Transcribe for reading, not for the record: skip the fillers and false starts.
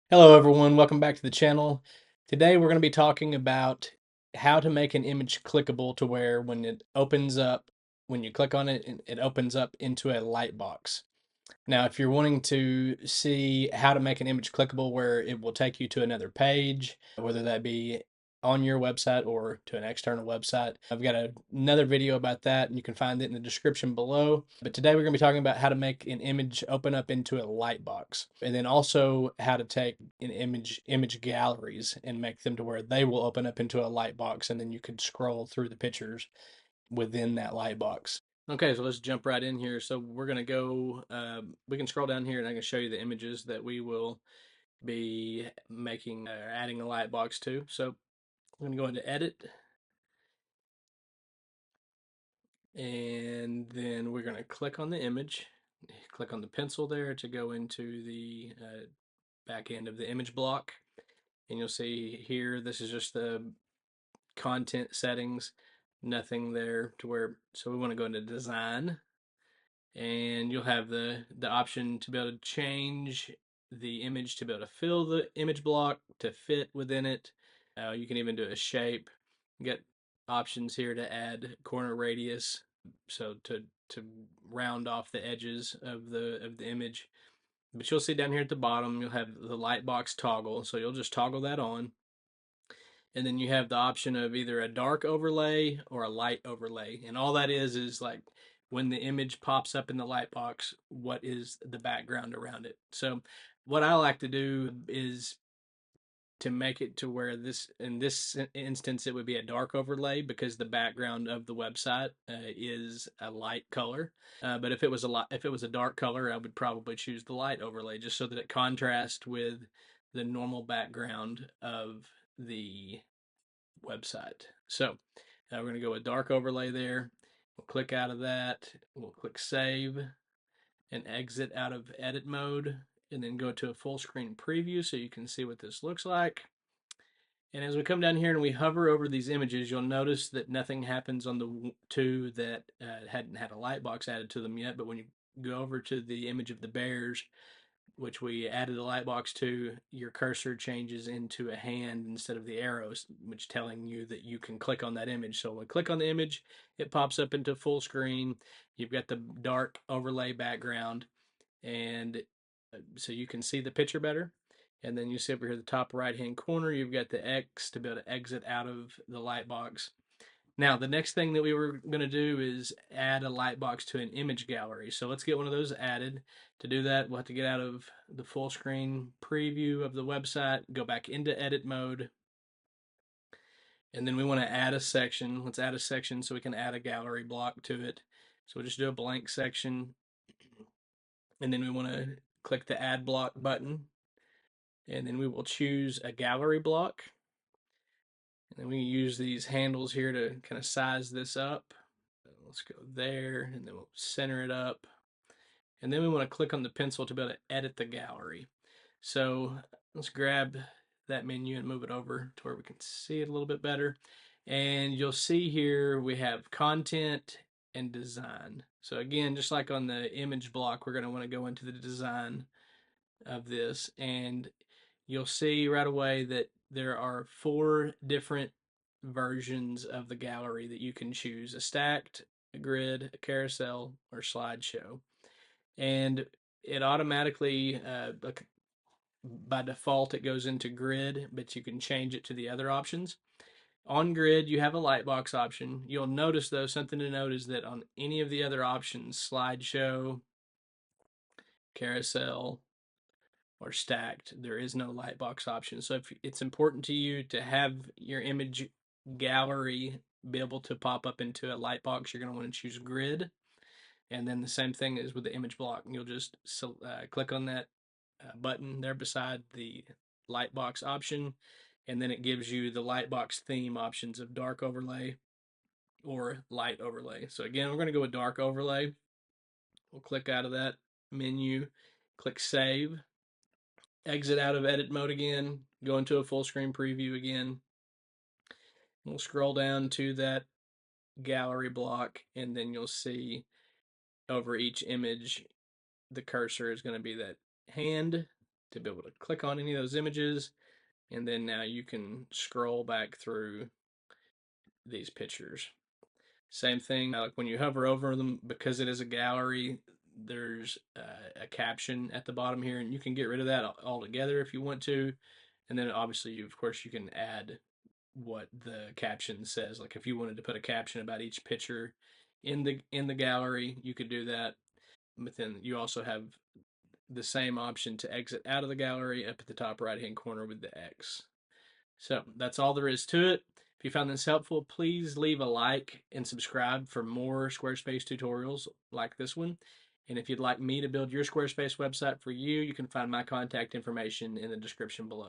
Hello everyone, welcome back to the channel. Today we're going to be talking about how to make an image clickable to where when it opens up, when you click on it, it opens up into a Lightbox. Now, if you're wanting to see how to make an image clickable where it will take you to another page, whether that be on your website or to an external website, I've got another video about that, and you can find it in the description below. But today we're going to be talking about how to make an image open up into a Lightbox, and then also how to take an image galleries and make them to where they will open up into a Lightbox, and then you can scroll through the pictures within that Lightbox. Okay, so let's jump right in here. So we're going to go, we can scroll down here and I can show you the images that we will be making, adding a Lightbox to. So I'm going to go into edit, and then we're going to click on the image, click on the pencil there to go into the back end of the image block. And you'll see here, this is just the content settings, nothing there to where, so we want to go into design, and you'll have the option to be able to change the image to be able to fill the image block to fit within it. You can even do a shape. You get options here to add corner radius, so to round off the edges of the image. But you'll see down here at the bottom, you'll have the Lightbox toggle, so you'll just toggle that on. And then you have the option of either a dark overlay or a light overlay. And all that is like when the image pops up in the Lightbox, what is the background around it. So what I like to do is to make it to where this, in this instance, it would be a dark overlay because the background of the website is a light color. But if it was a dark color, I would probably choose the light overlay just so that it contrasts with the normal background of the website. So we're going to go with dark overlay there. We'll click out of that. We'll click save and exit out of edit mode, and then go to a full screen preview so you can see what this looks like. And as we come down here and we hover over these images, you'll notice that nothing happens on the two that hadn't had a Lightbox added to them yet. But when you go over to the image of the bears, which we added a Lightbox to, your cursor changes into a hand instead of the arrows, which telling you that you can click on that image. So when we click on the image, it pops up into full screen. You've got the dark overlay background, and so you can see the picture better. And then you see over here the top right hand corner, you've got the X to be able to exit out of the Lightbox. Now, the next thing that we were going to do is add a Lightbox to an image gallery. So let's get one of those added. To do that, we'll have to get out of the full screen preview of the website, go back into edit mode, and then we want to add a section. Let's add a section so we can add a gallery block to it. So we'll just do a blank section, and then we want to click the add block button, and then we will choose a gallery block. And then we use these handles here to kind of size this up. Let's go there, and then we'll center it up. And then we want to click on the pencil to be able to edit the gallery. So let's grab that menu and move it over to where we can see it a little bit better. And you'll see here we have content and design. So again, just like on the image block, we're going to want to go into the design of this, and you'll see right away that there are 4 different versions of the gallery that you can choose: a stacked, a grid, a carousel, or slideshow. And it automatically, by default, it goes into grid, but you can change it to the other options. On grid, you have a Lightbox option. You'll notice, though, something to note is that on any of the other options, slideshow, carousel, or stacked, there is no Lightbox option. So if it's important to you to have your image gallery be able to pop up into a Lightbox, you're going to want to choose grid. And then the same thing is with the image block. You'll just click on that button there beside the Lightbox option, and then it gives you the Lightbox theme options of dark overlay or light overlay. So again, we're going to go with dark overlay. We'll click out of that menu, click save, exit out of edit mode again, go into a full screen preview again. We'll scroll down to that gallery block, and then you'll see over each image the cursor is going to be that hand to be able to click on any of those images, and then now you can scroll back through these pictures. Same thing, like when you hover over them, because it is a gallery, there's a caption at the bottom here, and you can get rid of that altogether if you want to. And then obviously, of course, you can add what the caption says. Like if you wanted to put a caption about each picture in the gallery, you could do that. But then you also have the same option to exit out of the gallery up at the top right hand corner with the X. So that's all there is to it. If you found this helpful, please leave a like and subscribe for more Squarespace tutorials like this one. And if you'd like me to build your Squarespace website for you, you can find my contact information in the description below.